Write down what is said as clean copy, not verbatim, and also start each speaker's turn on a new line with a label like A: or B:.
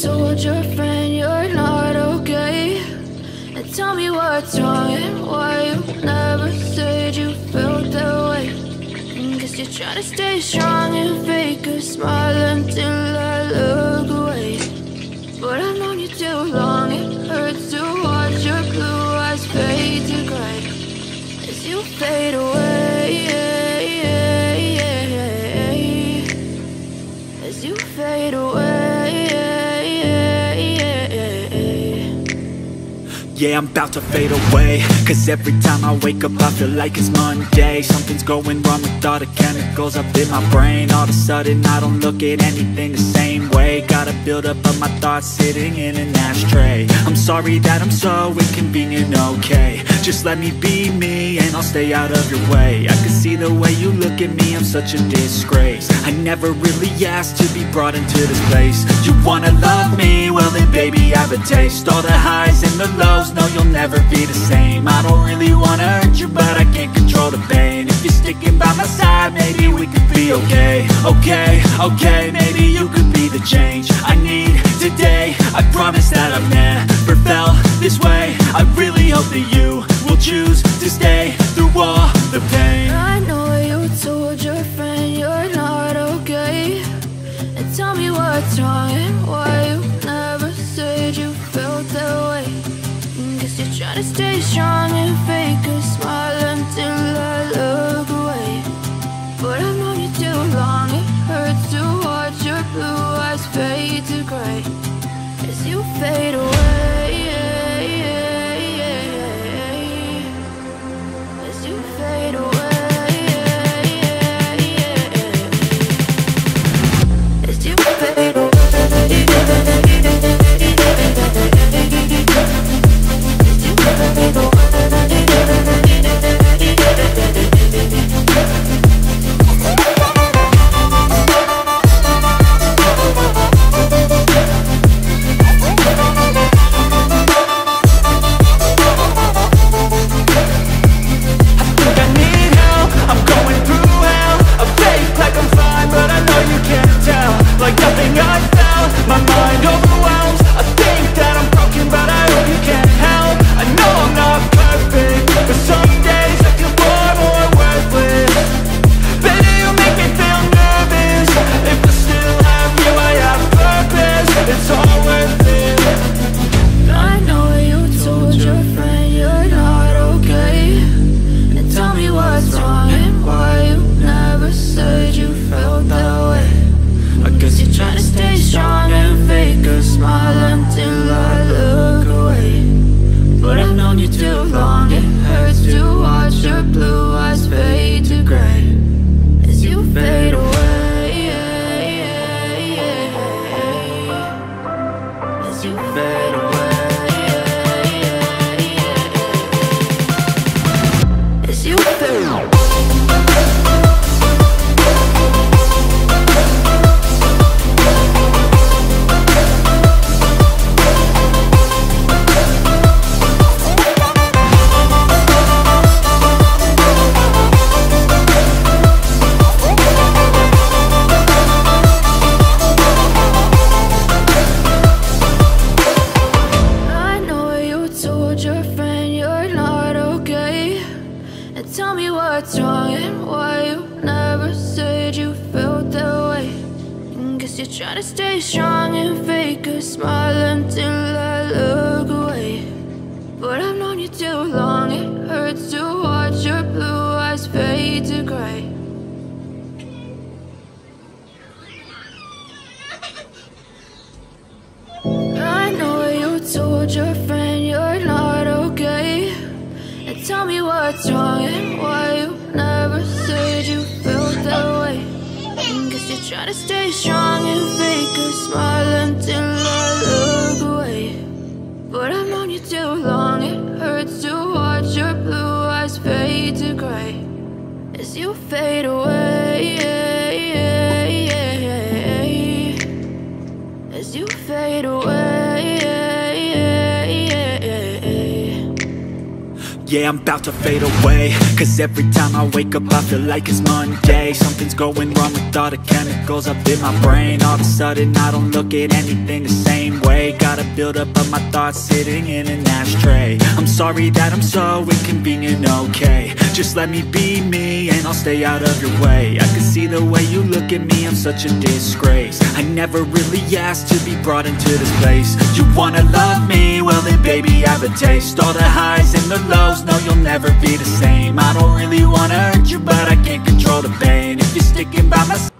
A: told your friend you're not okay? And tell me what's wrong and why you never said you felt that way. Guess you're trying to stay strong and fake a smile until I look away. But I've known you too long, it hurts to watch your blue eyes fade to gray as you fade away, as you fade away.
B: Yeah, I'm about to fade away, cause every time I wake up I feel like it's Monday. Something's going wrong with all the chemicals up in my brain. All of a sudden I don't look at anything the same way. Got a buildup of my thoughts sitting in an ashtray. I'm sorry that I'm so inconvenient, okay? Just let me be me and I'll stay out of your way. I can see the way you look at me, I'm such a disgrace. I never really asked to be brought into this place. You wanna love me? Well then baby I have a taste. All the highs and the lows, no, you'll never be the same. I don't really wanna hurt you, but I can't control the pain. If you're sticking by my side, maybe we could be okay. Okay, maybe you could be the change I need today. I promise that I've never felt this way. I really hope that you will choose to stay through all the pain.
A: I know you told your friend you're not okay. And tell me what's wrong and why you never said you felt that way. Guess you're trying to stay strong and fake a smile until I look away. But I've known you too long, it hurts to watch your blue eyes fade to gray as you fade away, as you fade away, as you fade away.
B: Yeah, I'm about to fade away, cause every time I wake up I feel like it's Monday. Something's going wrong with all the chemicals up in my brain. All of a sudden I don't look at anything the same way. way. Got a buildup of my thoughts sitting in an ashtray. I'm sorry that I'm so inconvenient, okay. Just let me be me and I'll stay out of your way. I can see the way you look at me, I'm such a disgrace. I never really asked to be brought into this place. You wanna love me? Well then baby, have a taste. All the highs and the lows, no you'll never be the same. I don't really wanna hurt you, but I can't control the pain. If you're sticking by my side,